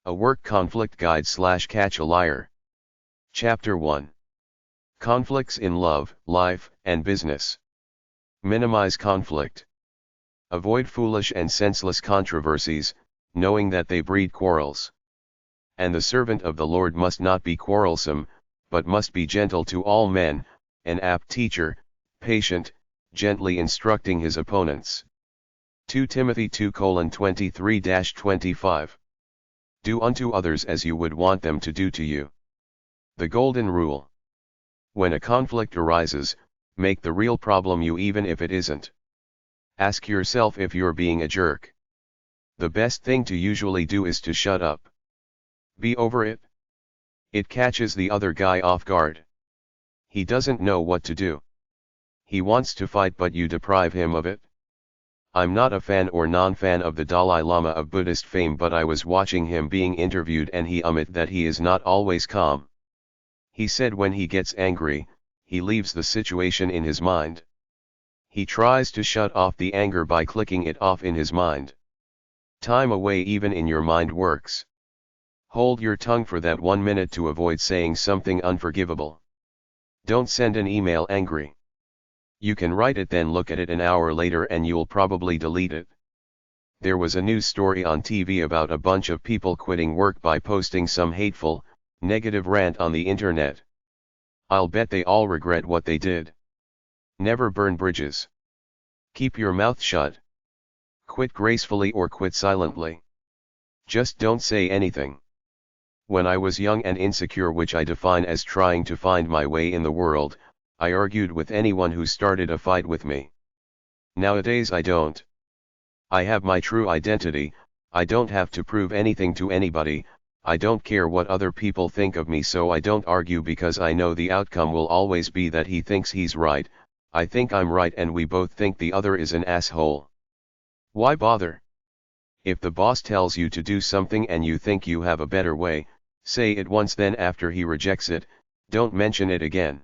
A Work Conflict Guide / Catch a Liar. Chapter 1. Conflicts in Love, Life, and Business. Minimize conflict. Avoid foolish and senseless controversies, knowing that they breed quarrels. And the servant of the Lord must not be quarrelsome, but must be gentle to all men, an apt teacher, patient, gently instructing his opponents. 2 Timothy 2:23-25. Do unto others as you would want them to do to you. The Golden Rule. When a conflict arises, make the real problem you even if it isn't. Ask yourself if you're being a jerk. The best thing to usually do is to shut up. Be over it. It catches the other guy off guard. He doesn't know what to do. He wants to fight but you deprive him of it. I'm not a fan or non-fan of the Dalai Lama of Buddhist fame, but I was watching him being interviewed and he admitted that he is not always calm. He said when he gets angry, he leaves the situation in his mind. He tries to shut off the anger by clicking it off in his mind. Time away even in your mind works. Hold your tongue for that 1 minute to avoid saying something unforgivable. Don't send an email angry. You can write it then look at it an hour later and you'll probably delete it. There was a news story on TV about a bunch of people quitting work by posting some hateful, negative rant on the internet. I'll bet they all regret what they did. Never burn bridges. Keep your mouth shut. Quit gracefully or quit silently. Just don't say anything. When I was young and insecure, which I define as trying to find my way in the world, I argued with anyone who started a fight with me. Nowadays I don't. I have my true identity, I don't have to prove anything to anybody, I don't care what other people think of me, so I don't argue because I know the outcome will always be that he thinks he's right, I think I'm right, and we both think the other is an asshole. Why bother? If the boss tells you to do something and you think you have a better way, say it once, then after he rejects it, don't mention it again.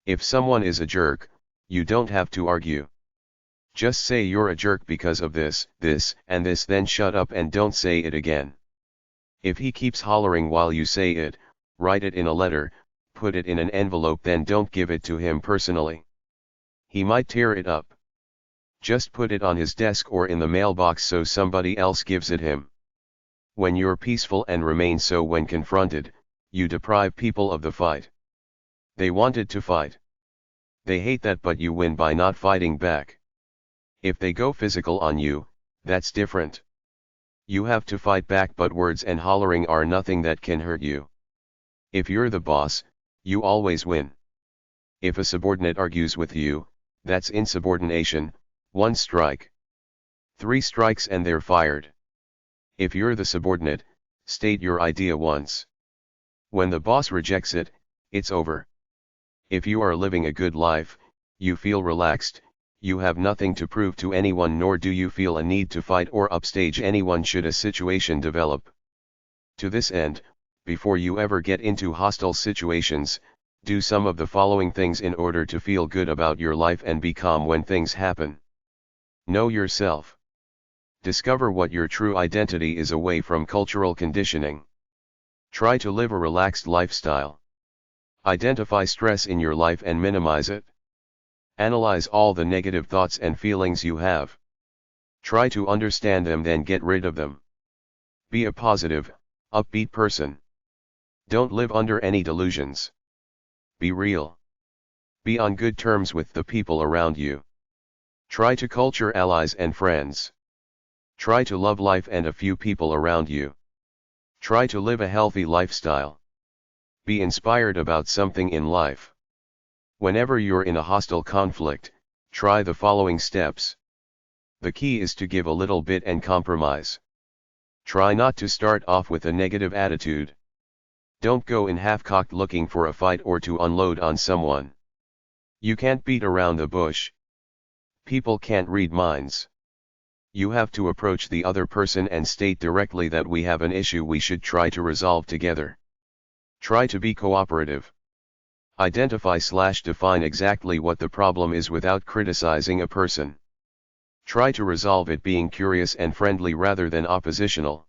If someone is a jerk, you don't have to argue. Just say you're a jerk because of this, and this, then shut up and don't say it again. If he keeps hollering while you say it, write it in a letter, put it in an envelope, then don't give it to him personally. He might tear it up. Just put it on his desk or in the mailbox so somebody else gives it him. When you're peaceful and remain so when confronted, you deprive people of the fight. They wanted to fight. They hate that, but you win by not fighting back. If they go physical on you, that's different. You have to fight back, but words and hollering are nothing that can hurt you. If you're the boss, you always win. If a subordinate argues with you, that's insubordination, 1 strike. 3 strikes and they're fired. If you're the subordinate, state your idea once. When the boss rejects it, it's over. If you are living a good life, you feel relaxed, you have nothing to prove to anyone, nor do you feel a need to fight or upstage anyone should a situation develop. To this end, before you ever get into hostile situations, do some of the following things in order to feel good about your life and be calm when things happen. Know yourself. Discover what your true identity is away from cultural conditioning. Try to live a relaxed lifestyle. Identify stress in your life and minimize it. Analyze all the negative thoughts and feelings you have. Try to understand them, then get rid of them. Be a positive, upbeat person. Don't live under any delusions. Be real. Be on good terms with the people around you. Try to culture allies and friends. Try to love life and a few people around you. Try to live a healthy lifestyle. Be inspired about something in life. Whenever you're in a hostile conflict, try the following steps. The key is to give a little bit and compromise. Try not to start off with a negative attitude. Don't go in half-cocked looking for a fight or to unload on someone. You can't beat around the bush. People can't read minds. You have to approach the other person and state directly that we have an issue we should try to resolve together. Try to be cooperative. Identify/define exactly what the problem is without criticizing a person. Try to resolve it being curious and friendly rather than oppositional.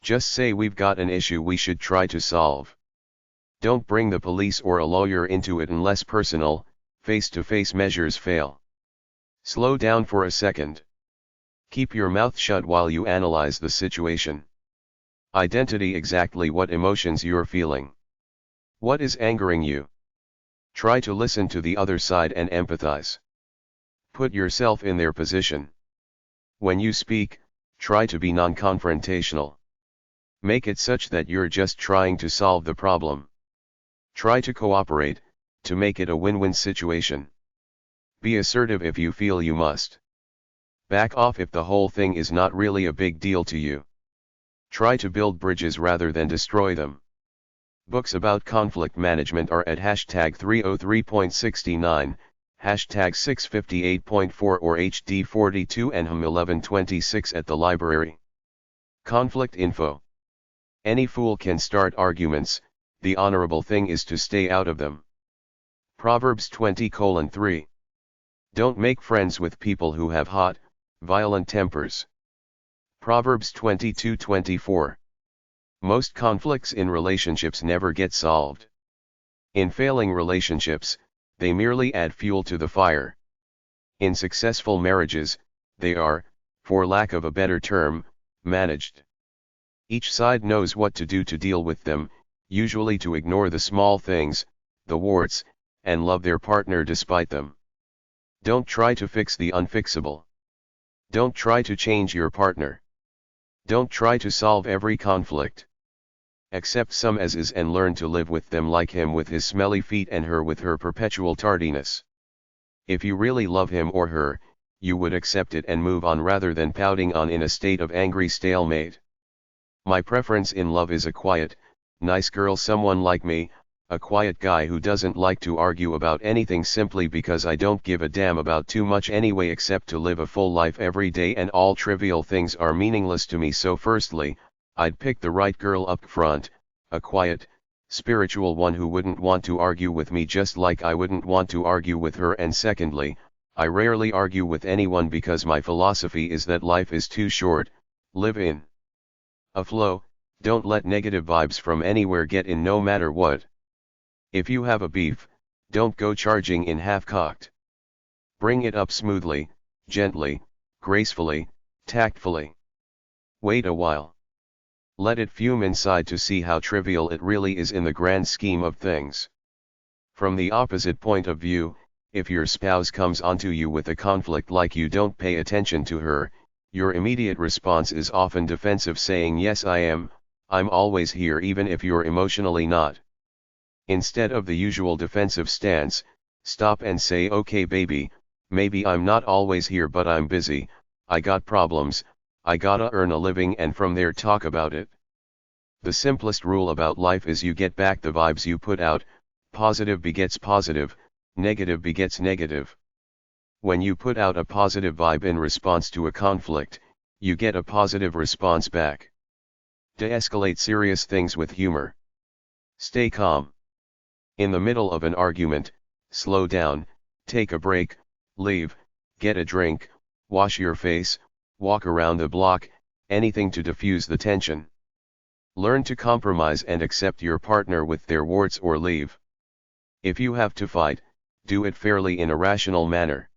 Just say we've got an issue we should try to solve. Don't bring the police or a lawyer into it unless personal, face-to-face measures fail. Slow down for a second. Keep your mouth shut while you analyze the situation. Identity: exactly what emotions you're feeling. What is angering you? Try to listen to the other side and empathize. Put yourself in their position. When you speak, try to be non-confrontational. Make it such that you're just trying to solve the problem. Try to cooperate, to make it a win-win situation. Be assertive if you feel you must. Back off if the whole thing is not really a big deal to you. Try to build bridges rather than destroy them. Books about conflict management are at hashtag 303.69, hashtag 658.4 or HD42 and HM1126 at the library. Conflict info. Any fool can start arguments, the honorable thing is to stay out of them. Proverbs 20:3. Don't make friends with people who have hot, violent tempers. Proverbs 22:24. Most conflicts in relationships never get solved. In failing relationships, they merely add fuel to the fire. In successful marriages, they are, for lack of a better term, managed. Each side knows what to do to deal with them, usually to ignore the small things, the warts, and love their partner despite them. Don't try to fix the unfixable. Don't try to change your partner. Don't try to solve every conflict. Accept some as is and learn to live with them, like him with his smelly feet and her with her perpetual tardiness. If you really love him or her, you would accept it and move on rather than pouting on in a state of angry stalemate. My preference in love is a quiet, nice girl, someone like me, a quiet guy who doesn't like to argue about anything simply because I don't give a damn about too much anyway except to live a full life every day, and all trivial things are meaningless to me. So firstly, I'd pick the right girl up front, a quiet, spiritual one who wouldn't want to argue with me just like I wouldn't want to argue with her. And secondly, I rarely argue with anyone because my philosophy is that life is too short. Live in a flow, don't let negative vibes from anywhere get in no matter what. If you have a beef, don't go charging in half-cocked. Bring it up smoothly, gently, gracefully, tactfully. Wait a while. Let it fume inside to see how trivial it really is in the grand scheme of things. From the opposite point of view, if your spouse comes onto you with a conflict like you don't pay attention to her, your immediate response is often defensive, saying yes I'm always here even if you're emotionally not. Instead of the usual defensive stance, stop and say, okay baby, maybe I'm not always here but I'm busy, I got problems, I gotta earn a living, and from there talk about it. The simplest rule about life is you get back the vibes you put out. Positive begets positive, negative begets negative. When you put out a positive vibe in response to a conflict, you get a positive response back. De-escalate serious things with humor. Stay calm. In the middle of an argument, slow down, take a break, leave, get a drink, wash your face, walk around the block, anything to diffuse the tension. Learn to compromise and accept your partner with their warts or leave. If you have to fight, do it fairly in a rational manner.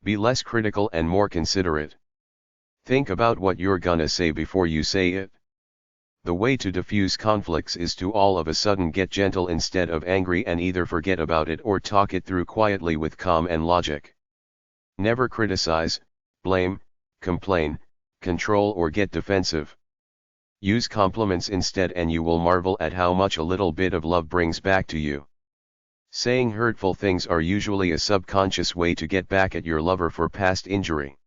Be less critical and more considerate. Think about what you're gonna say before you say it. The way to diffuse conflicts is to all of a sudden get gentle instead of angry and either forget about it or talk it through quietly with calm and logic. Never criticize, blame, complain, control or get defensive. Use compliments instead and you will marvel at how much a little bit of love brings back to you. Saying hurtful things are usually a subconscious way to get back at your lover for past injury.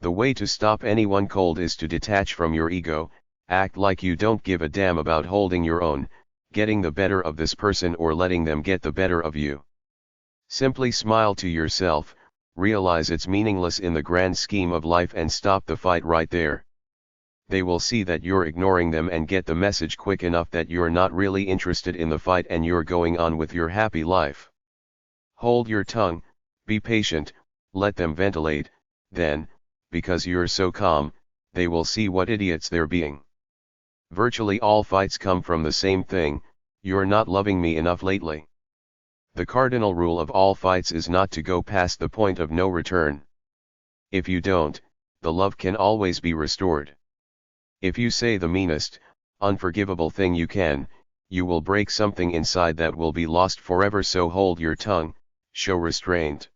The way to stop anyone cold is to detach from your ego, act like you don't give a damn about holding your own, getting the better of this person or letting them get the better of you. Simply smile to yourself, realize it's meaningless in the grand scheme of life and stop the fight right there. They will see that you're ignoring them and get the message quick enough that you're not really interested in the fight and you're going on with your happy life. Hold your tongue, be patient, let them ventilate, then, because you're so calm, they will see what idiots they're being. Virtually all fights come from the same thing: you're not loving me enough lately. The cardinal rule of all fights is not to go past the point of no return. If you don't, the love can always be restored. If you say the meanest, unforgivable thing you can, you will break something inside that will be lost forever, so hold your tongue, show restraint.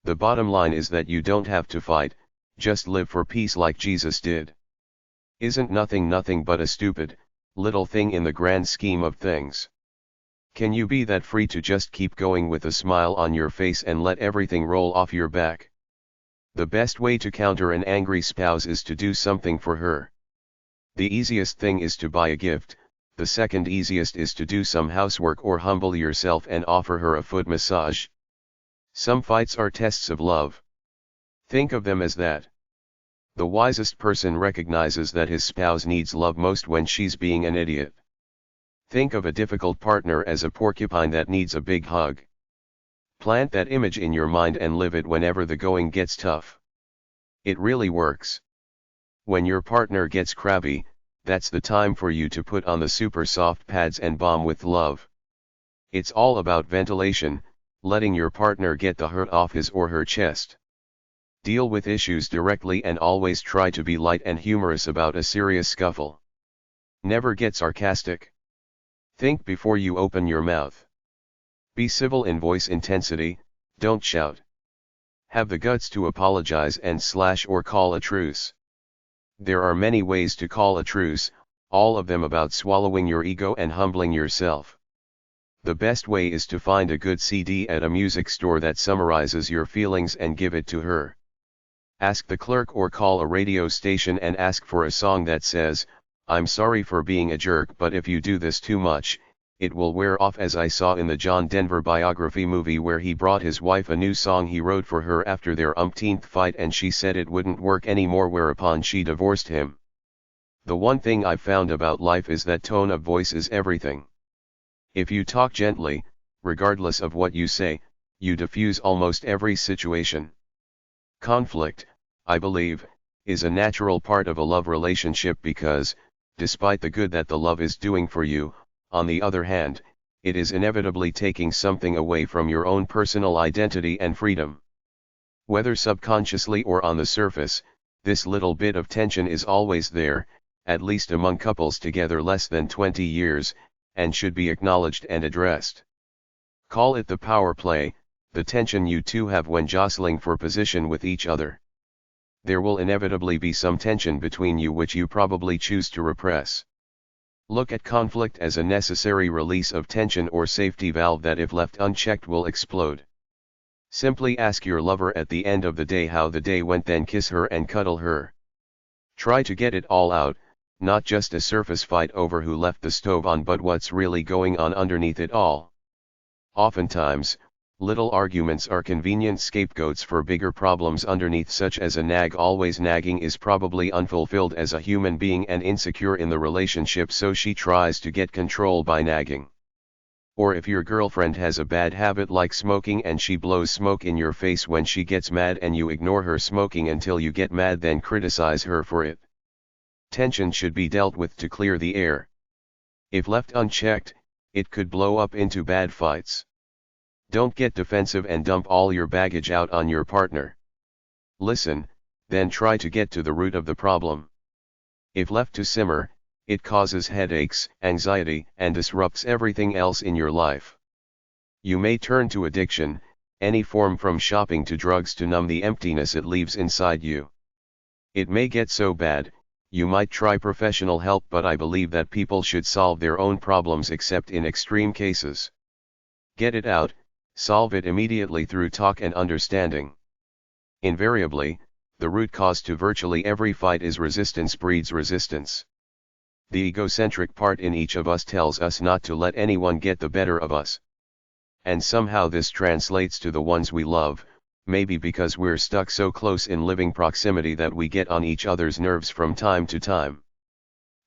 The bottom line is that you don't have to fight, just live for peace like Jesus did. Isn't nothing but a stupid, little thing in the grand scheme of things? Can you be that free to just keep going with a smile on your face and let everything roll off your back? The best way to counter an angry spouse is to do something for her. The easiest thing is to buy a gift, the second easiest is to do some housework or humble yourself and offer her a foot massage. Some fights are tests of love. Think of them as that. The wisest person recognizes that his spouse needs love most when she's being an idiot. Think of a difficult partner as a porcupine that needs a big hug. Plant that image in your mind and live it whenever the going gets tough. It really works. When your partner gets crabby, that's the time for you to put on the super soft pads and bomb with love. It's all about ventilation, letting your partner get the hurt off his or her chest. Deal with issues directly and always try to be light and humorous about a serious scuffle. Never get sarcastic. Think before you open your mouth. Be civil in voice intensity, don't shout. Have the guts to apologize and or call a truce. There are many ways to call a truce, all of them about swallowing your ego and humbling yourself. The best way is to find a good CD at a music store that summarizes your feelings and give it to her. Ask the clerk or call a radio station and ask for a song that says, "I'm sorry for being a jerk, but if you do this too much, it will wear off," as I saw in the John Denver biography movie where he brought his wife a new song he wrote for her after their umpteenth fight and she said it wouldn't work anymore, whereupon she divorced him. The one thing I've found about life is that tone of voice is everything. If you talk gently, regardless of what you say, you diffuse almost every situation. Conflict, I believe, is a natural part of a love relationship because, despite the good that the love is doing for you, on the other hand, it is inevitably taking something away from your own personal identity and freedom. Whether subconsciously or on the surface, this little bit of tension is always there, at least among couples together less than 20 years, and should be acknowledged and addressed. Call it the power play, the tension you two have when jostling for position with each other. There will inevitably be some tension between you which you probably choose to repress. Look at conflict as a necessary release of tension or safety valve that if left unchecked will explode. Simply ask your lover at the end of the day how the day went, then kiss her and cuddle her. Try to get it all out, not just a surface fight over who left the stove on, but what's really going on underneath it all. Oftentimes, little arguments are convenient scapegoats for bigger problems underneath, such as a nag always nagging is probably unfulfilled as a human being and insecure in the relationship, so she tries to get control by nagging. Or if your girlfriend has a bad habit like smoking and she blows smoke in your face when she gets mad and you ignore her smoking until you get mad, then criticize her for it. Tension should be dealt with to clear the air. If left unchecked, it could blow up into bad fights. Don't get defensive and dump all your baggage out on your partner. Listen, then try to get to the root of the problem. If left to simmer, it causes headaches, anxiety, and disrupts everything else in your life. You may turn to addiction, any form from shopping to drugs, to numb the emptiness it leaves inside you. It may get so bad, you might try professional help, but I believe that people should solve their own problems except in extreme cases. Get it out, solve it immediately through talk and understanding. Invariably, the root cause to virtually every fight is resistance breeds resistance. The egocentric part in each of us tells us not to let anyone get the better of us. And somehow this translates to the ones we love, maybe because we're stuck so close in living proximity that we get on each other's nerves from time to time.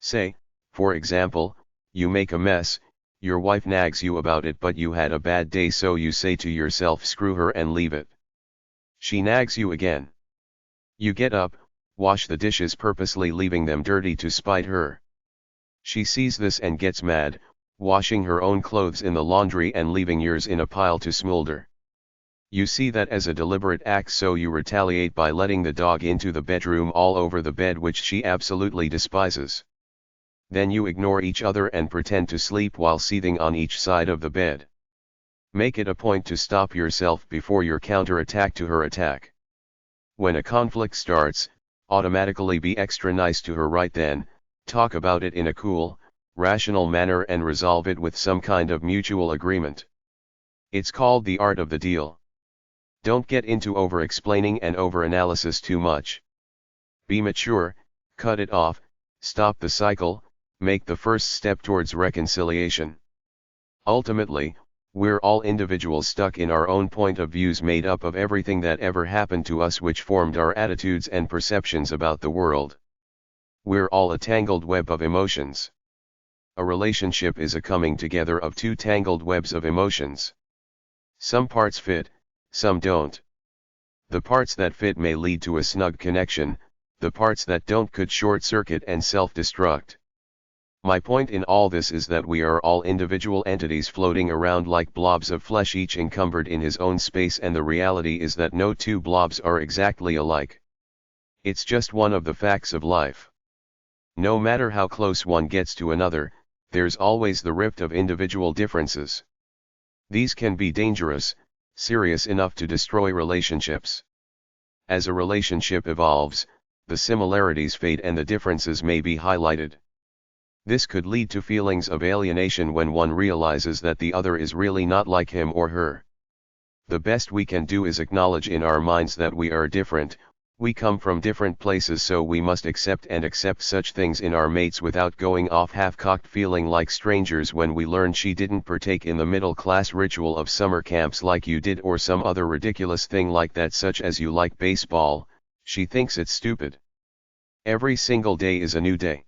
Say, for example, you make a mess, your wife nags you about it, but you had a bad day, so you say to yourself, screw her, and leave it. She nags you again. You get up, wash the dishes, purposely leaving them dirty to spite her. She sees this and gets mad, washing her own clothes in the laundry and leaving yours in a pile to smolder. You see that as a deliberate act, so you retaliate by letting the dog into the bedroom all over the bed, which she absolutely despises. Then you ignore each other and pretend to sleep while seething on each side of the bed. Make it a point to stop yourself before your counter-attack to her attack. When a conflict starts, automatically be extra nice to her right then, talk about it in a cool, rational manner and resolve it with some kind of mutual agreement. It's called the art of the deal. Don't get into over-explaining and over-analysis too much. Be mature, cut it off, stop the cycle, make the first step towards reconciliation. Ultimately, we're all individuals stuck in our own point of views made up of everything that ever happened to us, which formed our attitudes and perceptions about the world. We're all a tangled web of emotions. A relationship is a coming together of two tangled webs of emotions. Some parts fit, some don't. The parts that fit may lead to a snug connection, the parts that don't could short-circuit and self-destruct. My point in all this is that we are all individual entities floating around like blobs of flesh, each encumbered in his own space, and the reality is that no two blobs are exactly alike. It's just one of the facts of life. No matter how close one gets to another, there's always the rift of individual differences. These can be dangerous, serious enough to destroy relationships. As a relationship evolves, the similarities fade and the differences may be highlighted. This could lead to feelings of alienation when one realizes that the other is really not like him or her. The best we can do is acknowledge in our minds that we are different, we come from different places, so we must accept such things in our mates without going off half-cocked feeling like strangers when we learn she didn't partake in the middle-class ritual of summer camps like you did, or some other ridiculous thing like that, such as you like baseball, she thinks it's stupid. Every single day is a new day.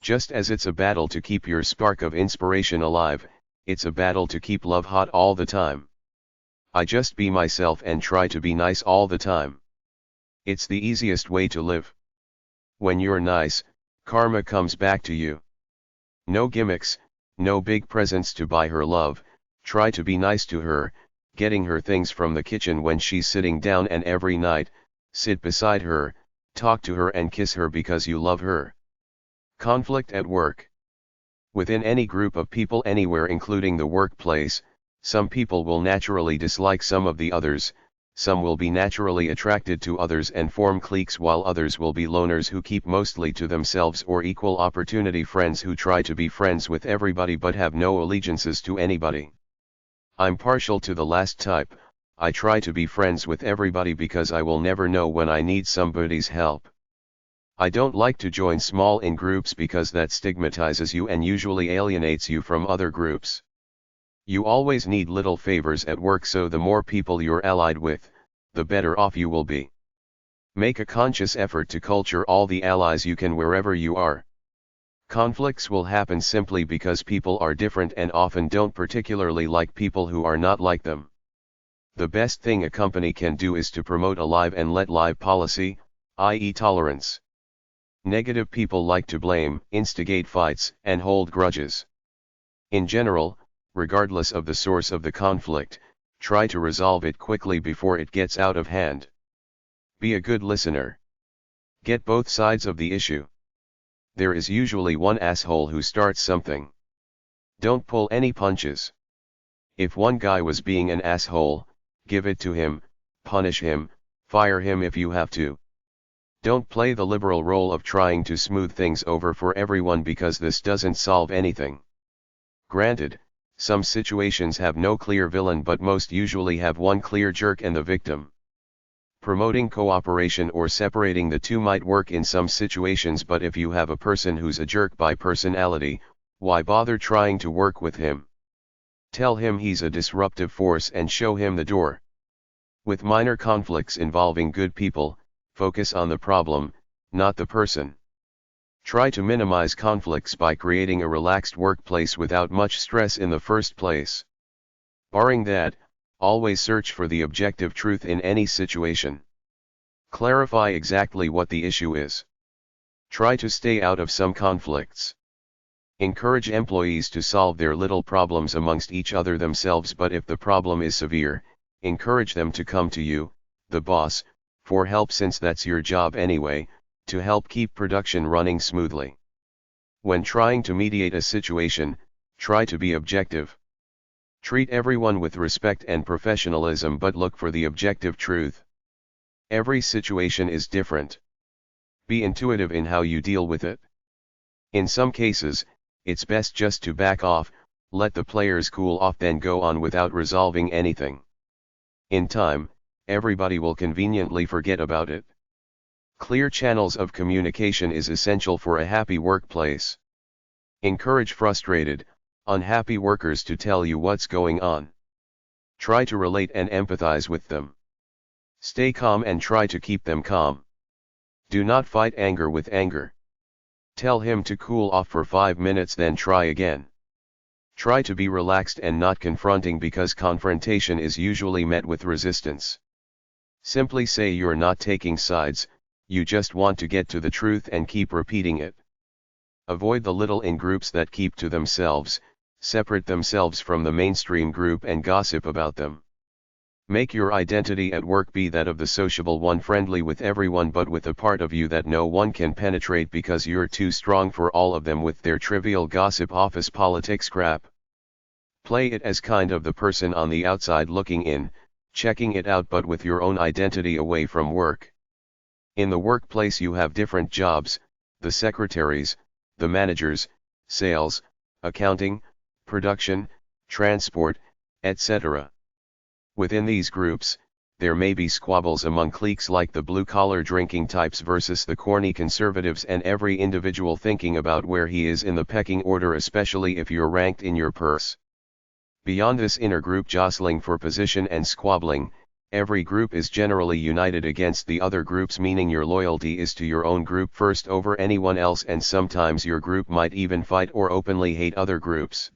Just as it's a battle to keep your spark of inspiration alive, it's a battle to keep love hot all the time. I just be myself and try to be nice all the time. It's the easiest way to live. When you're nice, karma comes back to you. No gimmicks, no big presents to buy her love, try to be nice to her, getting her things from the kitchen when she's sitting down, and every night, sit beside her, talk to her and kiss her because you love her. Conflict at work. Within any group of people anywhere, including the workplace, some people will naturally dislike some of the others, some will be naturally attracted to others and form cliques, while others will be loners who keep mostly to themselves, or equal opportunity friends who try to be friends with everybody but have no allegiances to anybody. I'm partial to the last type. I try to be friends with everybody because I will never know when I need somebody's help. I don't like to join small in groups because that stigmatizes you and usually alienates you from other groups. You always need little favors at work, so the more people you're allied with, the better off you will be. Make a conscious effort to culture all the allies you can wherever you are. Conflicts will happen simply because people are different and often don't particularly like people who are not like them. The best thing a company can do is to promote a live and let live policy, i.e. tolerance. Negative people like to blame, instigate fights, and hold grudges. In general, regardless of the source of the conflict, try to resolve it quickly before it gets out of hand. Be a good listener. Get both sides of the issue. There is usually one asshole who starts something. Don't pull any punches. If one guy was being an asshole, give it to him, punish him, fire him if you have to. Don't play the liberal role of trying to smooth things over for everyone, because this doesn't solve anything. Granted, some situations have no clear villain, but most usually have one clear jerk and the victim. Promoting cooperation or separating the two might work in some situations, but if you have a person who's a jerk by personality, why bother trying to work with him? Tell him he's a disruptive force and show him the door. With minor conflicts involving good people, focus on the problem, not the person. Try to minimize conflicts by creating a relaxed workplace without much stress in the first place. Barring that, always search for the objective truth in any situation. Clarify exactly what the issue is. Try to stay out of some conflicts. Encourage employees to solve their little problems amongst each other themselves, but if the problem is severe, encourage them to come to you, the boss, for help, since that's your job anyway, to help keep production running smoothly. When trying to mediate a situation, try to be objective. Treat everyone with respect and professionalism, but look for the objective truth. Every situation is different. Be intuitive in how you deal with it. In some cases, it's best just to back off, let the players cool off, then go on without resolving anything. In time, everybody will conveniently forget about it. Clear channels of communication is essential for a happy workplace. Encourage frustrated, unhappy workers to tell you what's going on. Try to relate and empathize with them. Stay calm and try to keep them calm. Do not fight anger with anger. Tell him to cool off for 5 minutes, then try again. Try to be relaxed and not confronting, because confrontation is usually met with resistance. Simply say you're not taking sides, you just want to get to the truth, and keep repeating it. Avoid the little in groups that keep to themselves, separate themselves from the mainstream group and gossip about them. Make your identity at work be that of the sociable one, friendly with everyone but with a part of you that no one can penetrate because you're too strong for all of them with their trivial gossip, office politics crap. Play it as kind of the person on the outside looking in, checking it out, but with your own identity away from work. In the workplace you have different jobs, the secretaries, the managers, sales, accounting, production, transport, etc. Within these groups, there may be squabbles among cliques like the blue-collar drinking types versus the corny conservatives, and every individual thinking about where he is in the pecking order, especially if you're ranked in your purse. Beyond this inner group jostling for position and squabbling, every group is generally united against the other groups, meaning your loyalty is to your own group first over anyone else, and sometimes your group might even fight or openly hate other groups.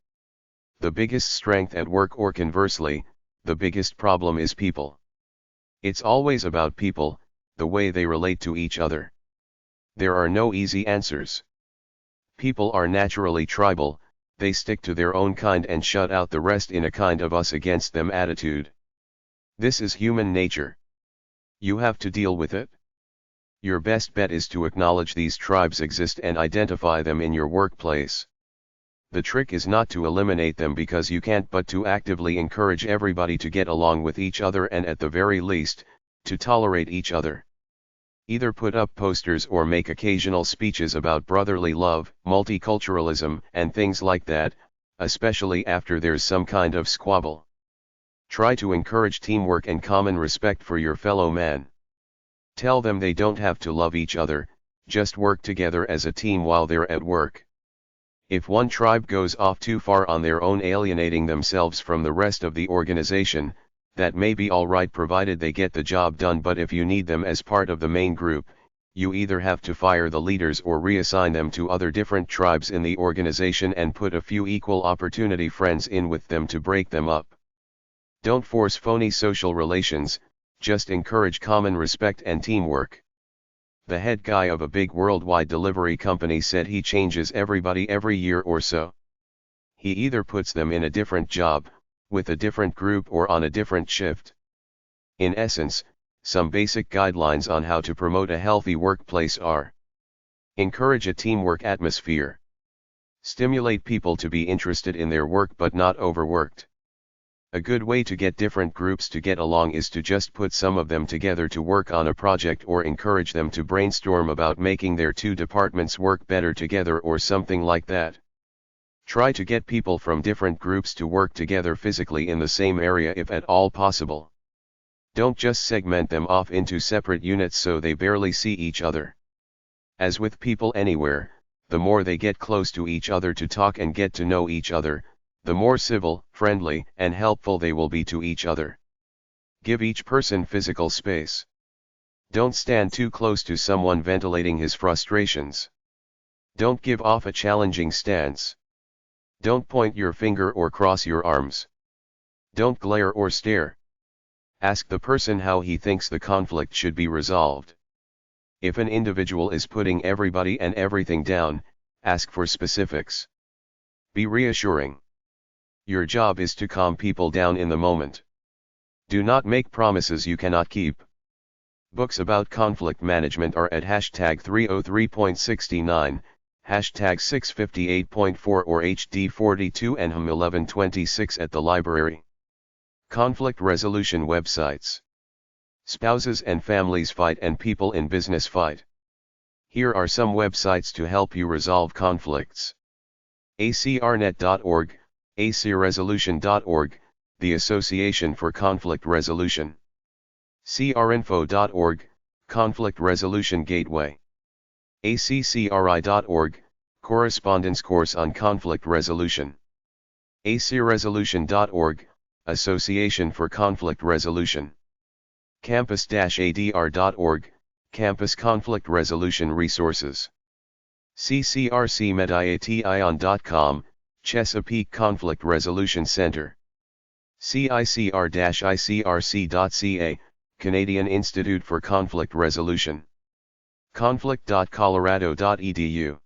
The biggest strength at work, or conversely, the biggest problem, is people. It's always about people, the way they relate to each other. There are no easy answers. People are naturally tribal, they stick to their own kind and shut out the rest in a kind of us against them attitude. This is human nature. You have to deal with it. Your best bet is to acknowledge these tribes exist and identify them in your workplace. The trick is not to eliminate them because you can't, but to actively encourage everybody to get along with each other, and at the very least, to tolerate each other. Either put up posters or make occasional speeches about brotherly love, multiculturalism, and things like that, especially after there's some kind of squabble. Try to encourage teamwork and common respect for your fellow man. Tell them they don't have to love each other, just work together as a team while they're at work. If one tribe goes off too far on their own, alienating themselves from the rest of the organization, that may be alright provided they get the job done, but if you need them as part of the main group, you either have to fire the leaders or reassign them to other different tribes in the organization and put a few equal opportunity friends in with them to break them up. Don't force phony social relations, just encourage common respect and teamwork. The head guy of a big worldwide delivery company said he changes everybody every year or so. He either puts them in a different job, with a different group, or on a different shift. In essence, some basic guidelines on how to promote a healthy workplace are: encourage a teamwork atmosphere. Stimulate people to be interested in their work but not overworked. A good way to get different groups to get along is to just put some of them together to work on a project, or encourage them to brainstorm about making their two departments work better together or something like that. Try to get people from different groups to work together physically in the same area if at all possible. Don't just segment them off into separate units so they barely see each other. As with people anywhere, the more they get close to each other to talk and get to know each other, the more civil, friendly, and helpful they will be to each other. Give each person physical space. Don't stand too close to someone ventilating his frustrations. Don't give off a challenging stance. Don't point your finger or cross your arms. Don't glare or stare. Ask the person how he thinks the conflict should be resolved. If an individual is putting everybody and everything down, ask for specifics. Be reassuring. Your job is to calm people down in the moment. Do not make promises you cannot keep. Books about conflict management are at hashtag 303.69, hashtag 658.4 or HD 42 and HM 1126 at the library. Conflict resolution websites. Spouses and families fight and people in business fight. Here are some websites to help you resolve conflicts. acrnet.org, acresolution.org, the Association for Conflict Resolution. crinfo.org, Conflict Resolution Gateway. accri.org, Correspondence Course on Conflict Resolution. acresolution.org, Association for Conflict Resolution. campus-adr.org, Campus Conflict Resolution Resources. ccrcmediation.com, Chesapeake Conflict Resolution Center. CICR-ICRC.ca, Canadian Institute for Conflict Resolution. conflict.colorado.edu.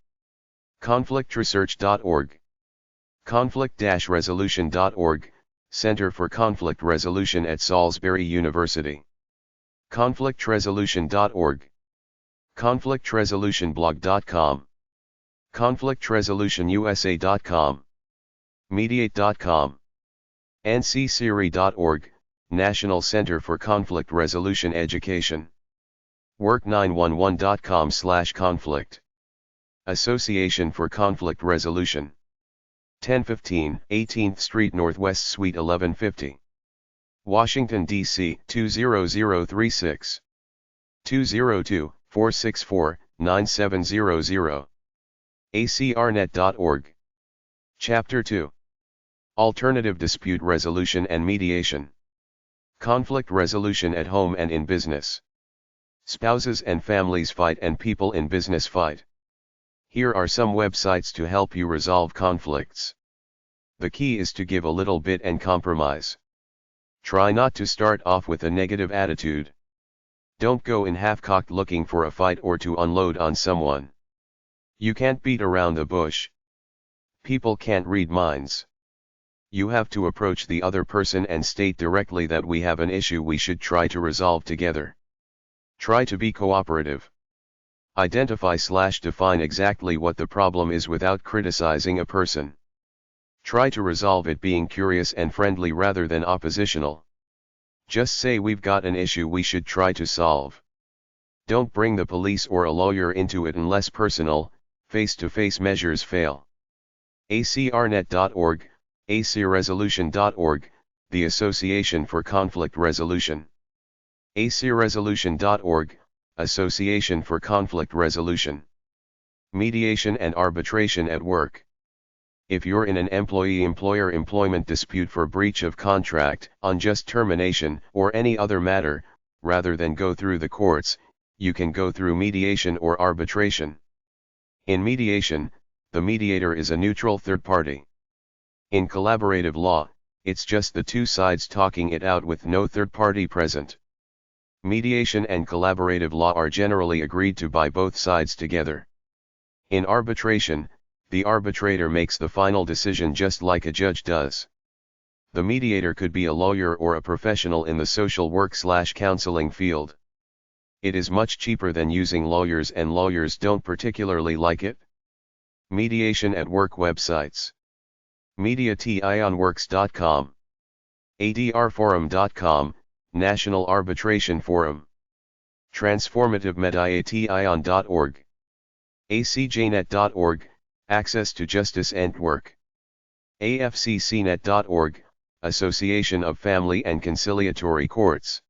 conflictresearch.org. conflict-resolution.org, Center for Conflict Resolution at Salisbury University. conflictresolution.org. conflictresolutionblog.com. conflictresolutionusa.com. mediate.com. nccri.org, National Center for Conflict Resolution Education. work911.com/conflict. Association for Conflict Resolution. 1015 18th Street Northwest Suite 1150. Washington, D.C. 20036. 202-464-9700. acrnet.org. Chapter 2. Alternative Dispute Resolution and Mediation. Conflict Resolution at Home and in Business. Spouses and families fight and people in business fight. Here are some websites to help you resolve conflicts. The key is to give a little bit and compromise. Try not to start off with a negative attitude. Don't go in half-cocked looking for a fight or to unload on someone. You can't beat around the bush. People can't read minds. You have to approach the other person and state directly that we have an issue we should try to resolve together. Try to be cooperative. Identify/define exactly what the problem is without criticizing a person. Try to resolve it being curious and friendly rather than oppositional. Just say we've got an issue we should try to solve. Don't bring the police or a lawyer into it unless personal, face-to-face measures fail. acrnet.org, acresolution.org, the Association for Conflict Resolution. acresolution.org, Association for Conflict Resolution. Mediation and arbitration at work. If you're in an employee-employer employment dispute for breach of contract, unjust termination, or any other matter, rather than go through the courts, you can go through mediation or arbitration. In mediation, the mediator is a neutral third party. In collaborative law, it's just the two sides talking it out with no third party present. Mediation and collaborative law are generally agreed to by both sides together. In arbitration, the arbitrator makes the final decision just like a judge does. The mediator could be a lawyer or a professional in the social work/counseling field. It is much cheaper than using lawyers, and lawyers don't particularly like it. Mediation at work websites. mediationworks.com. adrforum.com, National Arbitration Forum. transformativemediation.org. acjnet.org, Access to Justice and Work. afccnet.org, Association of Family and Conciliatory Courts.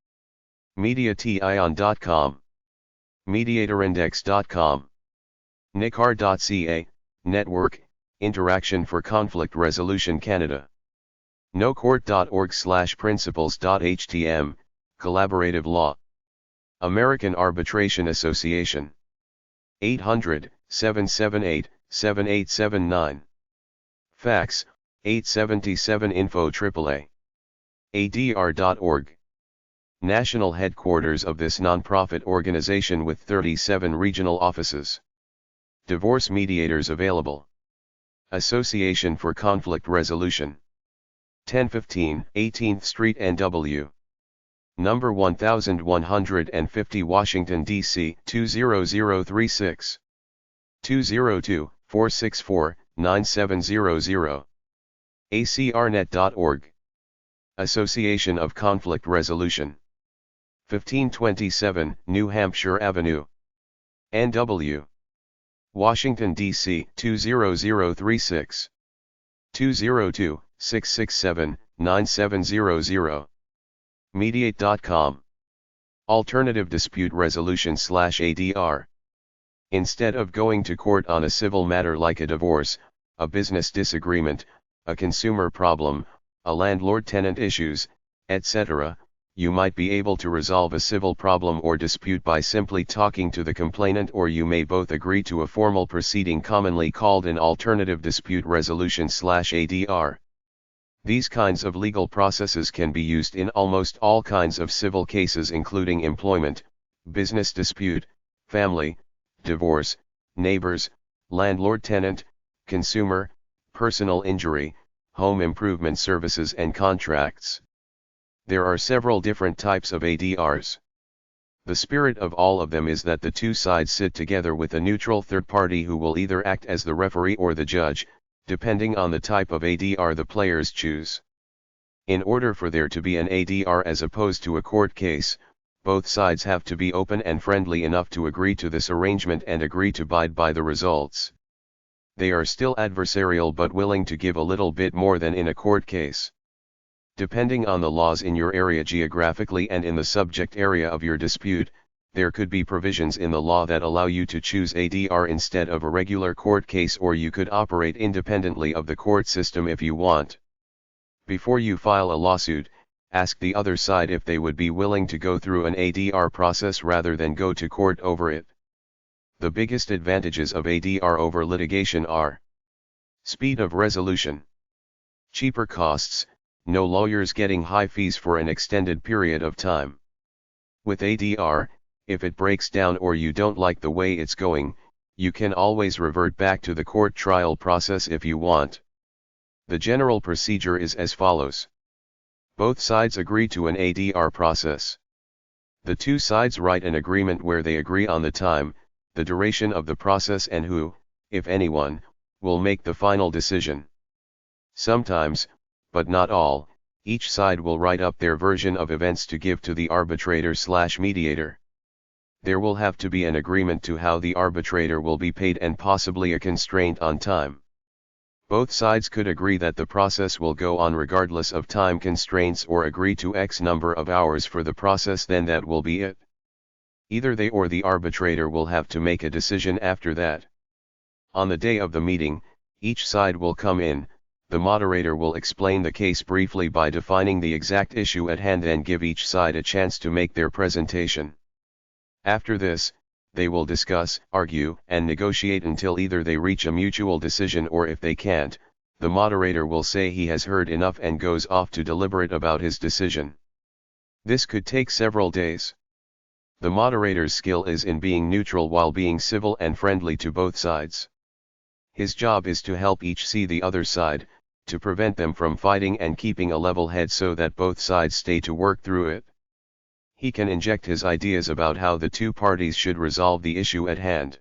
mediation.com. mediatorindex.com. nicar.ca, Network, Interaction for Conflict Resolution Canada. nocourt.org/principles.htm, Collaborative Law. American Arbitration Association. 800-778-7879. Fax, 877-INFO AAA. adr.org. National headquarters of this nonprofit organization with 37 regional offices. Divorce mediators available. Association for Conflict Resolution. 1015 18th Street NW. Number 1150 Washington, D.C. 20036. 202-464-9700. acrnet.org. Association of Conflict Resolution. 1527 New Hampshire Avenue. NW. Washington, D.C. 20036. 202-667-9700. Mediate.com. Alternative Dispute Resolution /ADR. Instead of going to court on a civil matter like a divorce, a business disagreement, a consumer problem, a landlord-tenant issues, etc., you might be able to resolve a civil problem or dispute by simply talking to the complainant, or you may both agree to a formal proceeding commonly called an alternative dispute resolution /ADR. These kinds of legal processes can be used in almost all kinds of civil cases, including employment, business dispute, family, divorce, neighbors, landlord-tenant, consumer, personal injury, home improvement services and contracts. There are several different types of ADRs. The spirit of all of them is that the two sides sit together with a neutral third party who will either act as the referee or the judge, depending on the type of ADR the players choose. In order for there to be an ADR as opposed to a court case, both sides have to be open and friendly enough to agree to this arrangement and agree to abide by the results. They are still adversarial but willing to give a little bit more than in a court case. Depending on the laws in your area geographically and in the subject area of your dispute, there could be provisions in the law that allow you to choose ADR instead of a regular court case, or you could operate independently of the court system if you want. Before you file a lawsuit, ask the other side if they would be willing to go through an ADR process rather than go to court over it. The biggest advantages of ADR over litigation are: speed of resolution, cheaper costs, no lawyers getting high fees for an extended period of time. With ADR, if it breaks down or you don't like the way it's going, you can always revert back to the court trial process if you want. The general procedure is as follows. Both sides agree to an ADR process. The two sides write an agreement where they agree on the time, the duration of the process, and who, if anyone, will make the final decision. Sometimes, but not all, each side will write up their version of events to give to the arbitrator/mediator. There will have to be an agreement to how the arbitrator will be paid and possibly a constraint on time. Both sides could agree that the process will go on regardless of time constraints, or agree to X number of hours for the process, then that will be it. Either they or the arbitrator will have to make a decision after that. On the day of the meeting, each side will come in. The moderator will explain the case briefly by defining the exact issue at hand and give each side a chance to make their presentation. After this, they will discuss, argue, and negotiate until either they reach a mutual decision, or if they can't, the moderator will say he has heard enough and goes off to deliberate about his decision. This could take several days. The moderator's skill is in being neutral while being civil and friendly to both sides. His job is to help each see the other side, to prevent them from fighting and keeping a level head so that both sides stay to work through it. He can inject his ideas about how the two parties should resolve the issue at hand.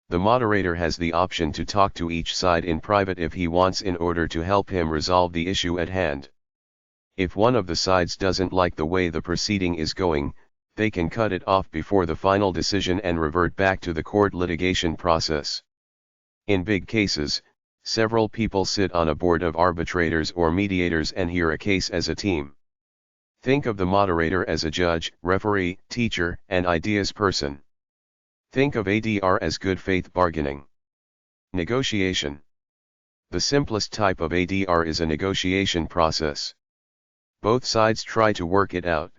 The moderator has the option to talk to each side in private if he wants, in order to help him resolve the issue at hand. If one of the sides doesn't like the way the proceeding is going, they can cut it off before the final decision and revert back to the court litigation process. In big cases, several people sit on a board of arbitrators or mediators and hear a case as a team. Think of the moderator as a judge, referee, teacher, and ideas person. Think of ADR as good faith bargaining. Negotiation. The simplest type of ADR is a negotiation process. Both sides try to work it out.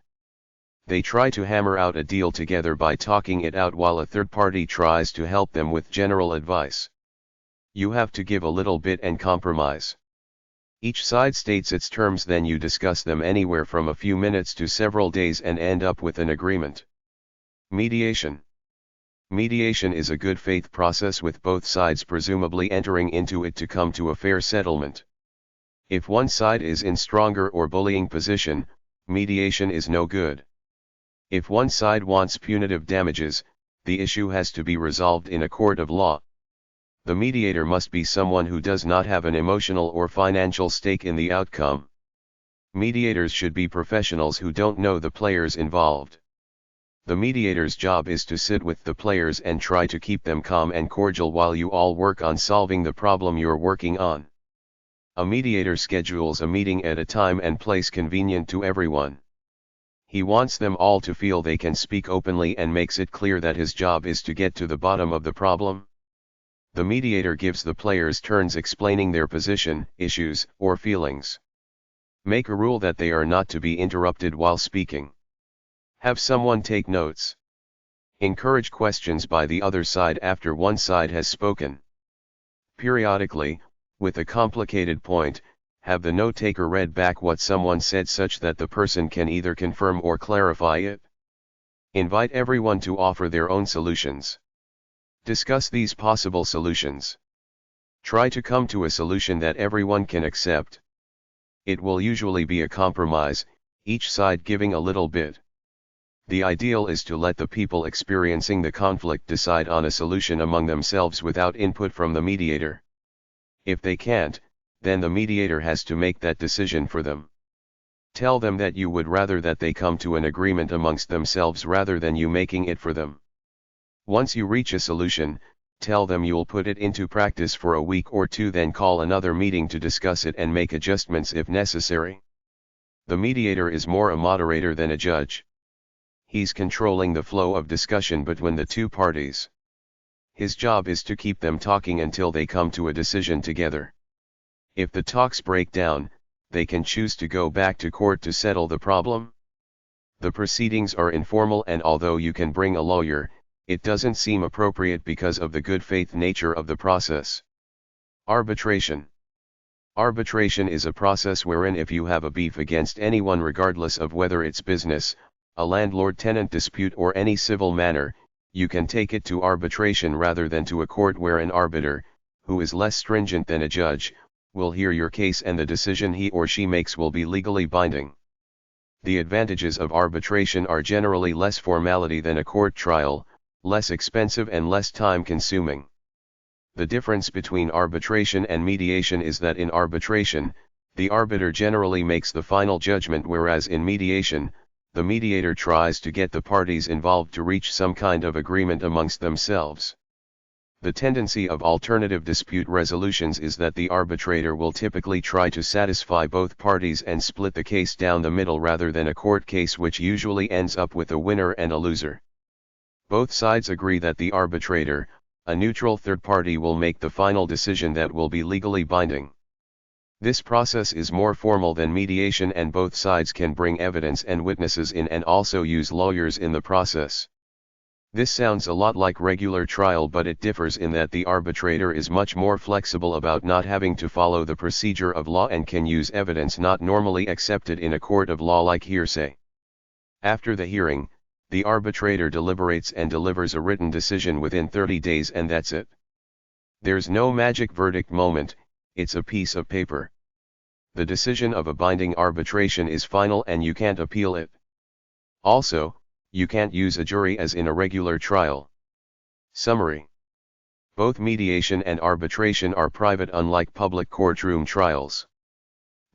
They try to hammer out a deal together by talking it out, while a third party tries to help them with general advice. You have to give a little bit and compromise. Each side states its terms, then you discuss them anywhere from a few minutes to several days and end up with an agreement. Mediation. Mediation is a good faith process with both sides presumably entering into it to come to a fair settlement. If one side is in stronger or bullying position, mediation is no good. If one side wants punitive damages, the issue has to be resolved in a court of law. The mediator must be someone who does not have an emotional or financial stake in the outcome. Mediators should be professionals who don't know the players involved. The mediator's job is to sit with the players and try to keep them calm and cordial while you all work on solving the problem you're working on. A mediator schedules a meeting at a time and place convenient to everyone. He wants them all to feel they can speak openly and makes it clear that his job is to get to the bottom of the problem. The mediator gives the players turns explaining their position, issues, or feelings. Make a rule that they are not to be interrupted while speaking. Have someone take notes. Encourage questions by the other side after one side has spoken. Periodically, with a complicated point, have the note-taker read back what someone said such that the person can either confirm or clarify it. Invite everyone to offer their own solutions. Discuss these possible solutions. Try to come to a solution that everyone can accept. It will usually be a compromise, each side giving a little bit. The ideal is to let the people experiencing the conflict decide on a solution among themselves without input from the mediator. If they can't, then the mediator has to make that decision for them. Tell them that you would rather that they come to an agreement amongst themselves rather than you making it for them. Once you reach a solution, tell them you'll put it into practice for a week or two, then call another meeting to discuss it and make adjustments if necessary. The mediator is more a moderator than a judge. He's controlling the flow of discussion between the two parties. His job is to keep them talking until they come to a decision together. If the talks break down, they can choose to go back to court to settle the problem. The proceedings are informal, and although you can bring a lawyer, it doesn't seem appropriate because of the good faith nature of the process. Arbitration. Arbitration is a process wherein if you have a beef against anyone regardless of whether it's business, a landlord-tenant dispute or any civil matter, you can take it to arbitration rather than to a court where an arbiter, who is less stringent than a judge, will hear your case and the decision he or she makes will be legally binding. The advantages of arbitration are generally less formality than a court trial, less expensive and less time-consuming. The difference between arbitration and mediation is that in arbitration, the arbiter generally makes the final judgment, whereas in mediation, the mediator tries to get the parties involved to reach some kind of agreement amongst themselves. The tendency of alternative dispute resolutions is that the arbitrator will typically try to satisfy both parties and split the case down the middle rather than a court case, which usually ends up with a winner and a loser. Both sides agree that the arbitrator, a neutral third party, will make the final decision that will be legally binding. This process is more formal than mediation, and both sides can bring evidence and witnesses in and also use lawyers in the process. This sounds a lot like regular trial, but it differs in that the arbitrator is much more flexible about not having to follow the procedure of law and can use evidence not normally accepted in a court of law, like hearsay. After the hearing, the arbitrator deliberates and delivers a written decision within 30 days, and that's it. There's no magic verdict moment, it's a piece of paper. The decision of a binding arbitration is final and you can't appeal it. Also, you can't use a jury as in a regular trial. Summary. Both mediation and arbitration are private, unlike public courtroom trials.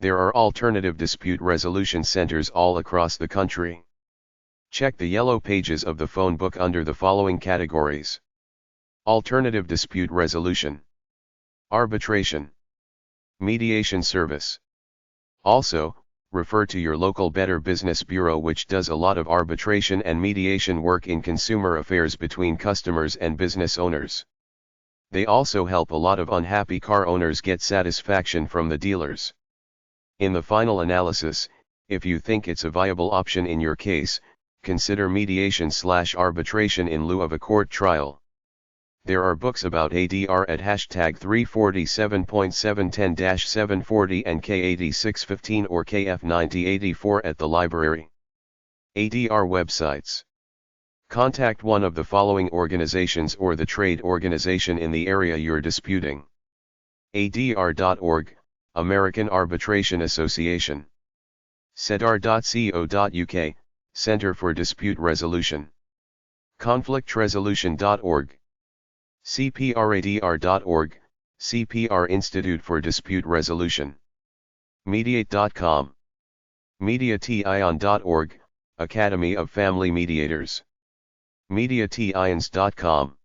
There are alternative dispute resolution centers all across the country. Check the yellow pages of the phone book under the following categories: alternative dispute resolution, arbitration, mediation service. Also, refer to your local Better Business Bureau, which does a lot of arbitration and mediation work in consumer affairs between customers and business owners. They also help a lot of unhappy car owners get satisfaction from the dealers. In the final analysis, if you think it's a viable option in your case, consider mediation/arbitration in lieu of a court trial. There are books about ADR at #347.710-740 and K8615 or KF9084 at the library. ADR websites. Contact one of the following organizations or the trade organization in the area you're disputing. ADR.org, American Arbitration Association. CEDAR.co.uk, Center for Dispute Resolution. ConflictResolution.org. CPRADR.org, CPR Institute for Dispute Resolution. Mediate.com. MediaTion.org, Academy of Family Mediators. MediaTions.com.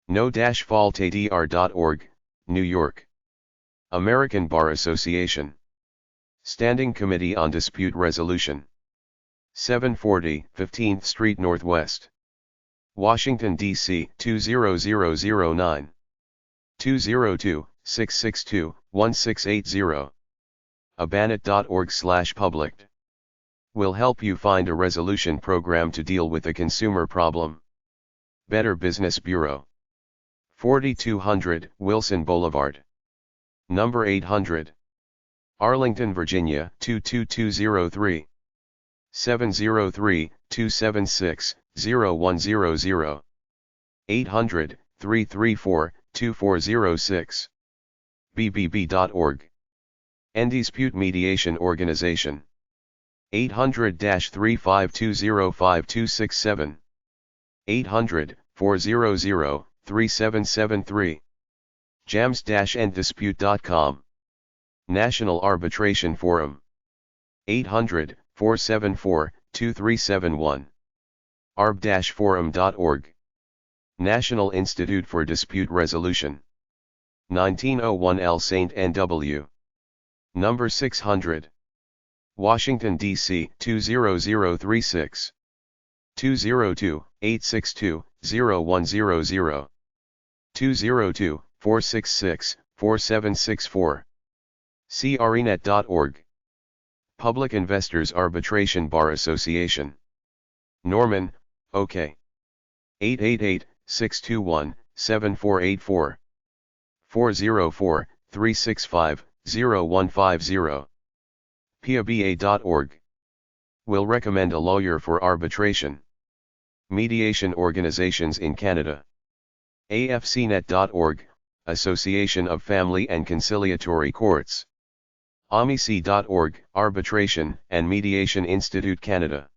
No-faultadr.org, New York. American Bar Association. Standing Committee on Dispute Resolution. 740 15th Street Northwest. Washington, D.C. 20009. 202-662-1680. Abanit.org/public. Will help you find a resolution program to deal with a consumer problem. Better Business Bureau. 4200 Wilson Boulevard. Number 800. Arlington, Virginia 22203. 703-276-0100. 800-334-2406. bbb.org. Dispute Mediation Organization. 800-35205-267. 800-400-3773. jams-nddispute.com. National Arbitration Forum. 800-474-2371. arb-forum.org. National Institute for Dispute Resolution. 1901 L. St. N.W. Number 600. Washington, D.C. 20036. 202-862-0100. 202-466-4764. CREnet.org. Public Investors Arbitration Bar Association. Norman, OK. 888-621-7484. 404-365-0150. PABA.org. Will recommend a lawyer for arbitration. Mediation organizations in Canada. AFCnet.org, Association of Family and Conciliatory Courts. AMIC.org, Arbitration and Mediation Institute Canada.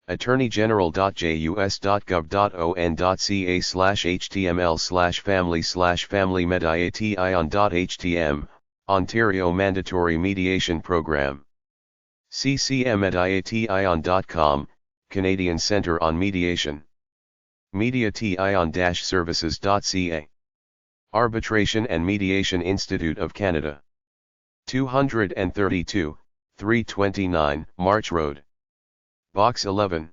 attorneygeneral.jau.gov.on.ca/html/family/familymediation.htm, Ontario Mandatory Mediation Program. ccmmediation.com, Canadian Centre on Mediation. mediation-services.ca. Arbitration and Mediation Institute of Canada. 232, 329 March Road. Box 11.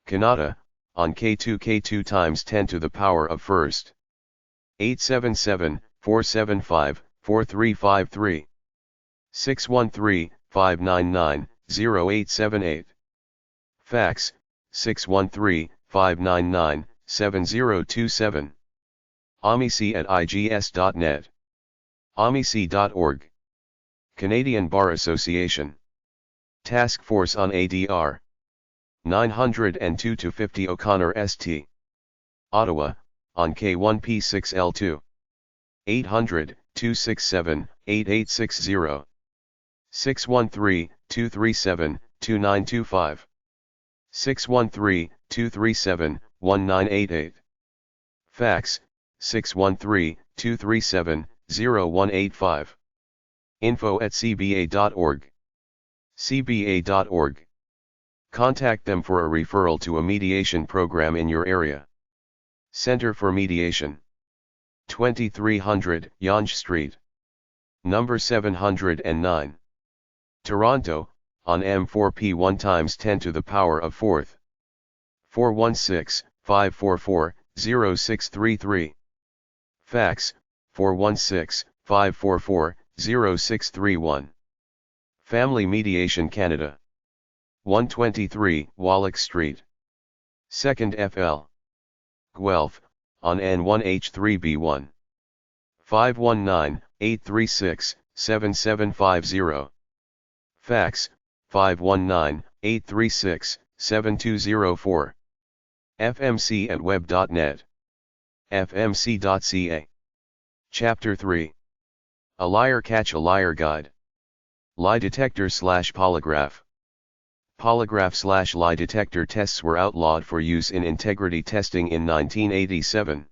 Canada, on K2 times 10 to the power of first. 877-475-4353. 613-599-0878. Fax, 613-599-7027. amic@igs.net. amic.org. Canadian Bar Association. Task Force on ADR. 902-50 O'Connor St. Ottawa, on K1P6L2. 800-267-8860. 613-237-2925. 613-237-1988. Fax, 613-237-0185. info@cba.org. cba.org. Contact them for a referral to a mediation program in your area. Center for Mediation. 2300 Yonge Street. Number 709. Toronto, on M4P1 times 10 to the power of 4th. 416-544-0633. Fax, 416-544-0631. Family Mediation Canada. 123 Wallack Street. 2nd FL. Guelph, on N1H3B1. 519-836-7750. Fax, 519-836-7204. FMC at web.net. fmc.ca. Chapter 3. A Liar Catch a Liar Guide. Lie detector / polygraph. Polygraph / lie detector tests were outlawed for use in integrity testing in 1987.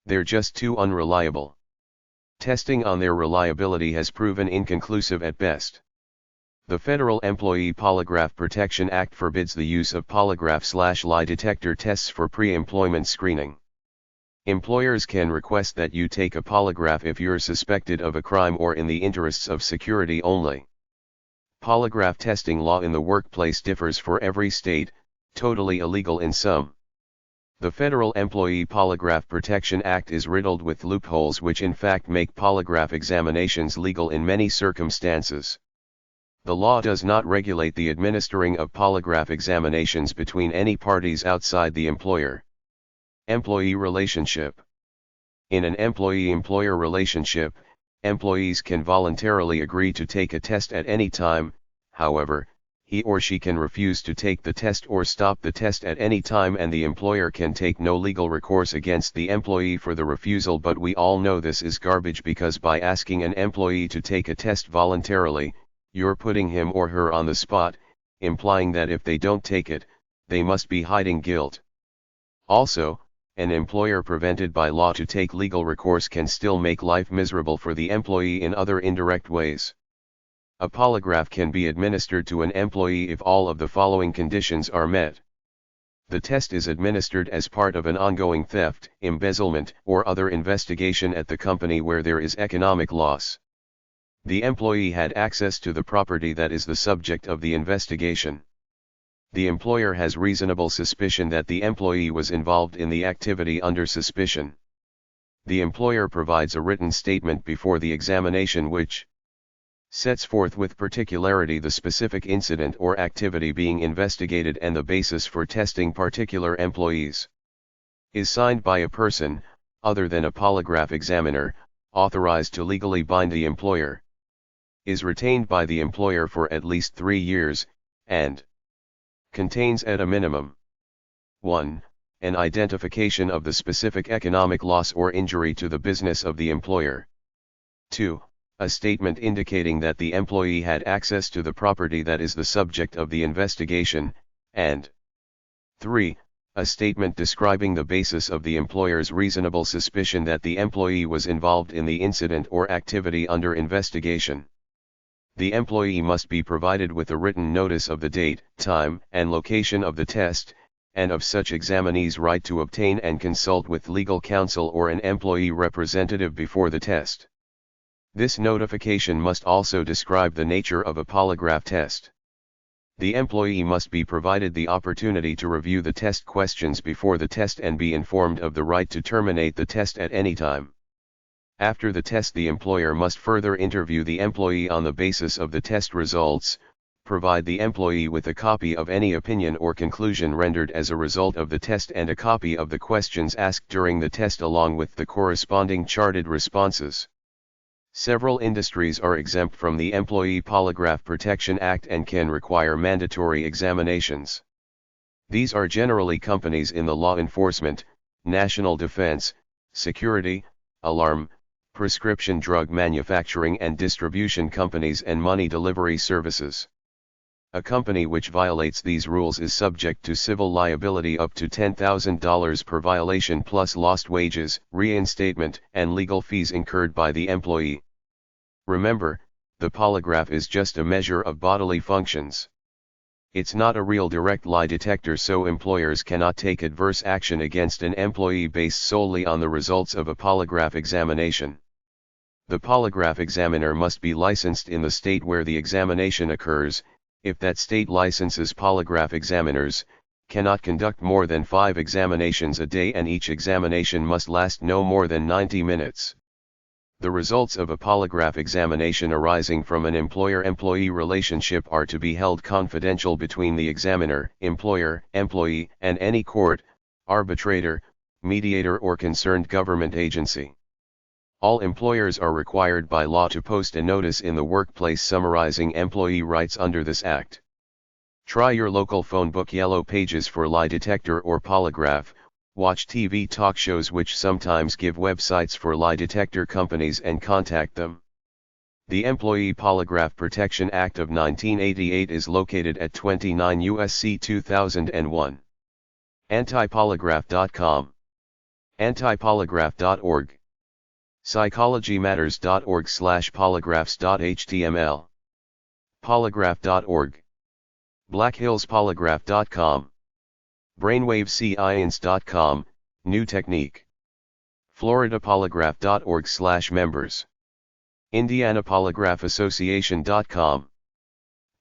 They're just too unreliable. Testing on their reliability has proven inconclusive at best. The Federal Employee Polygraph Protection Act forbids the use of polygraph / lie detector tests for pre-employment screening. Employers can request that you take a polygraph if you're suspected of a crime or in the interests of security only. Polygraph testing law in the workplace differs for every state, totally illegal in some. The Federal Employee Polygraph Protection Act is riddled with loopholes which in fact make polygraph examinations legal in many circumstances. The law does not regulate the administering of polygraph examinations between any parties outside the employer. Employee relationship. In an employee-employer relationship, employees can voluntarily agree to take a test at any time. However, he or she can refuse to take the test or stop the test at any time, and the employer can take no legal recourse against the employee for the refusal. But we all know this is garbage, because by asking an employee to take a test voluntarily, you're putting him or her on the spot, implying that if they don't take it, they must be hiding guilt. Also, an employer prevented by law to take legal recourse can still make life miserable for the employee in other indirect ways. A polygraph can be administered to an employee if all of the following conditions are met. The test is administered as part of an ongoing theft, embezzlement, or other investigation at the company where there is economic loss. The employee had access to the property that is the subject of the investigation. The employer has reasonable suspicion that the employee was involved in the activity under suspicion. The employer provides a written statement before the examination which sets forth with particularity the specific incident or activity being investigated and the basis for testing particular employees. Is signed by a person, other than a polygraph examiner, authorized to legally bind the employer. Is retained by the employer for at least 3 years, and contains at a minimum 1. An identification of the specific economic loss or injury to the business of the employer. 2. A statement indicating that the employee had access to the property that is the subject of the investigation, and 3. A statement describing the basis of the employer's reasonable suspicion that the employee was involved in the incident or activity under investigation. The employee must be provided with a written notice of the date, time, and location of the test, and of such examinee's right to obtain and consult with legal counsel or an employee representative before the test. This notification must also describe the nature of a polygraph test. The employee must be provided the opportunity to review the test questions before the test and be informed of the right to terminate the test at any time. After the test, the employer must further interview the employee on the basis of the test results, provide the employee with a copy of any opinion or conclusion rendered as a result of the test and a copy of the questions asked during the test along with the corresponding charted responses. Several industries are exempt from the Employee Polygraph Protection Act and can require mandatory examinations. These are generally companies in the law enforcement, national defense, security, alarm, prescription drug manufacturing and distribution companies, and money delivery services. A company which violates these rules is subject to civil liability up to $10,000 per violation plus lost wages, reinstatement, and legal fees incurred by the employee. Remember, the polygraph is just a measure of bodily functions. It's not a real direct lie detector, so employers cannot take adverse action against an employee based solely on the results of a polygraph examination. The polygraph examiner must be licensed in the state where the examination occurs. If that state licenses polygraph examiners, cannot conduct more than 5 examinations a day, and each examination must last no more than 90 minutes. The results of a polygraph examination arising from an employer-employee relationship are to be held confidential between the examiner, employer, employee, and any court, arbitrator, mediator, or concerned government agency. All employers are required by law to post a notice in the workplace summarizing employee rights under this act. Try your local phone book Yellow Pages for lie detector or polygraph. Watch TV talk shows which sometimes give websites for lie detector companies and contact them. The Employee Polygraph Protection Act of 1988 is located at 29 U.S.C. 2001. Antipolygraph.com. Antipolygraph.org. psychologymatters.org/polygraphs.html. Polygraph.org. blackhillspolygraph.com. brainwavescience.com, new technique. floridapolygraph.org/members. indianapolygraphassociation.com.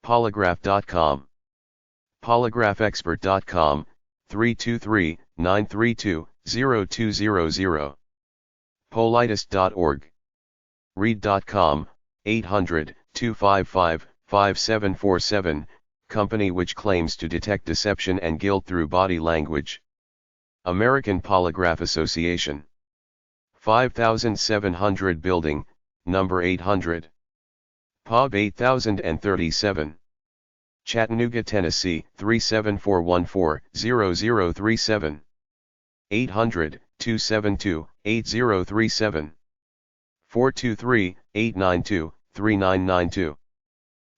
polygraph.com. polygraphexpert.com, 323-932-0200. politest.org. read.com, 800-255-5747, company which claims to detect deception and guilt through body language. American Polygraph Association. 5700 Building, number 800. Pub 8037. Chattanooga, Tennessee, 37414-0037. 800-272-8037. 423-892-3992.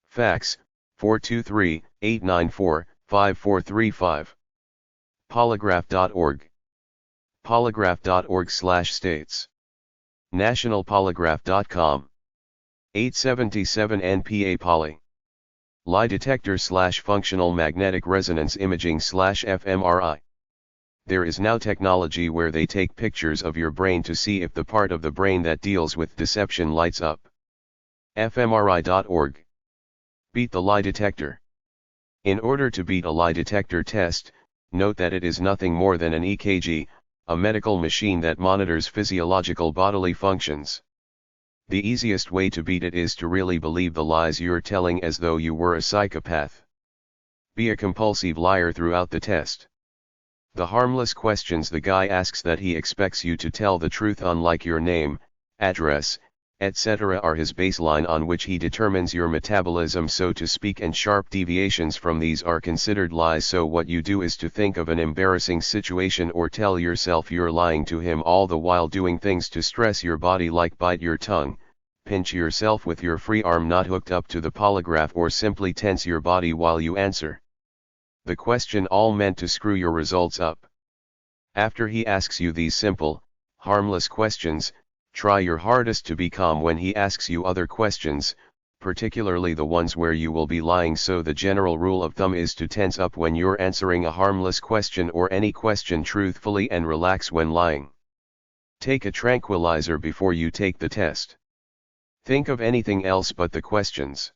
Fax, 423-894-5435. Polygraph.org. Polygraph.org/states. Nationalpolygraph.com. 877 NPA Poly. Lie detector/functional magnetic resonance imaging/fMRI. There is now technology where they take pictures of your brain to see if the part of the brain that deals with deception lights up. fMRI.org. Beat the lie detector. In order to beat a lie detector test, note that it is nothing more than an EKG, a medical machine that monitors physiological bodily functions. The easiest way to beat it is to really believe the lies you're telling as though you were a psychopath. Be a compulsive liar throughout the test. The harmless questions the guy asks that he expects you to tell the truth on, like your name, address, etc., are his baseline on which he determines your metabolism, so to speak, and sharp deviations from these are considered lies. So what you do is to think of an embarrassing situation or tell yourself you're lying to him, all the while doing things to stress your body like bite your tongue, pinch yourself with your free arm not hooked up to the polygraph, or simply tense your body while you answer the question, all meant to screw your results up. After he asks you these simple, harmless questions, try your hardest to be calm when he asks you other questions, particularly the ones where you will be lying. So the general rule of thumb is to tense up when you're answering a harmless question or any question truthfully, and relax when lying. Take a tranquilizer before you take the test. Think of anything else but the questions.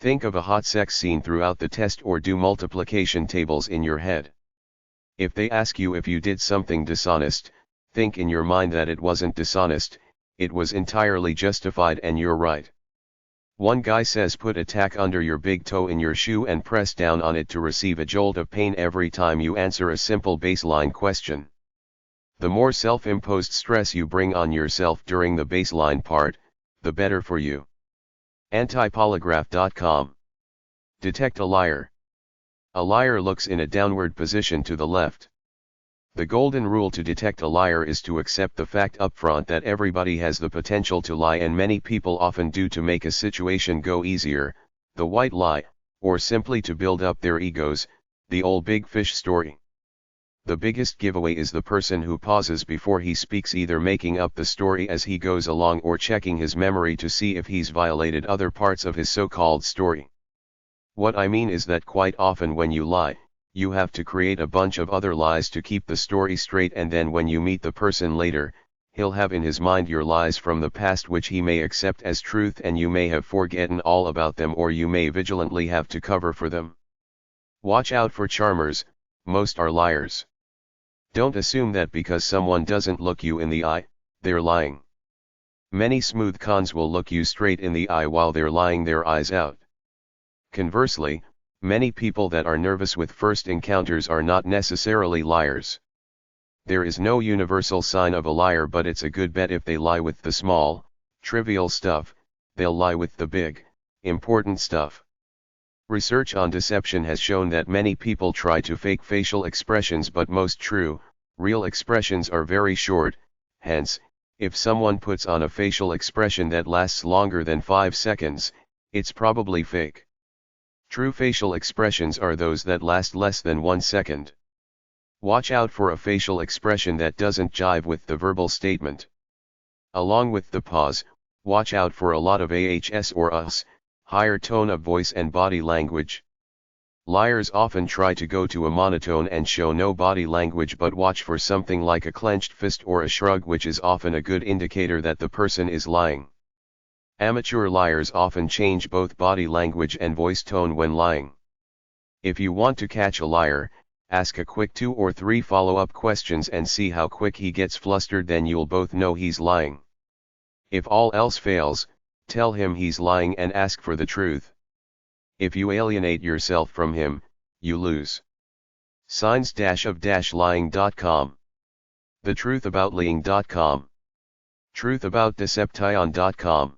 Think of a hot sex scene throughout the test, or do multiplication tables in your head. If they ask you if you did something dishonest, think in your mind that it wasn't dishonest, it was entirely justified and you're right. One guy says put a tack under your big toe in your shoe and press down on it to receive a jolt of pain every time you answer a simple baseline question. The more self-imposed stress you bring on yourself during the baseline part, the better for you. Antipolygraph.com. Detect a liar. A liar looks in a downward position to the left. The golden rule to detect a liar is to accept the fact upfront that everybody has the potential to lie, and many people often do to make a situation go easier, the white lie, or simply to build up their egos, the old big fish story. The biggest giveaway is the person who pauses before he speaks, either making up the story as he goes along or checking his memory to see if he's violated other parts of his so-called story. What I mean is that quite often when you lie, you have to create a bunch of other lies to keep the story straight, and then when you meet the person later, he'll have in his mind your lies from the past which he may accept as truth, and you may have forgotten all about them, or you may vigilantly have to cover for them. Watch out for charmers, most are liars. Don't assume that because someone doesn't look you in the eye, they're lying. Many smooth cons will look you straight in the eye while they're lying their eyes out. Conversely, many people that are nervous with first encounters are not necessarily liars. There is no universal sign of a liar, but it's a good bet if they lie with the small, trivial stuff, they'll lie with the big, important stuff. Research on deception has shown that many people try to fake facial expressions, but most true, real expressions are very short. Hence, if someone puts on a facial expression that lasts longer than 5 seconds, it's probably fake. True facial expressions are those that last less than 1 second. Watch out for a facial expression that doesn't jive with the verbal statement. Along with the pause, watch out for a lot of ahs or us, higher tone of voice and body language. Liars often try to go to a monotone and show no body language, but watch for something like a clenched fist or a shrug, which is often a good indicator that the person is lying. Amateur liars often change both body language and voice tone when lying. If you want to catch a liar, ask a quick 2 or 3 follow-up questions and see how quick he gets flustered, then you'll both know he's lying. If all else fails, tell him he's lying and ask for the truth. If you alienate yourself from him, you lose. Signs-of-lying.com. The truth about lying.com. Truth about deception.com.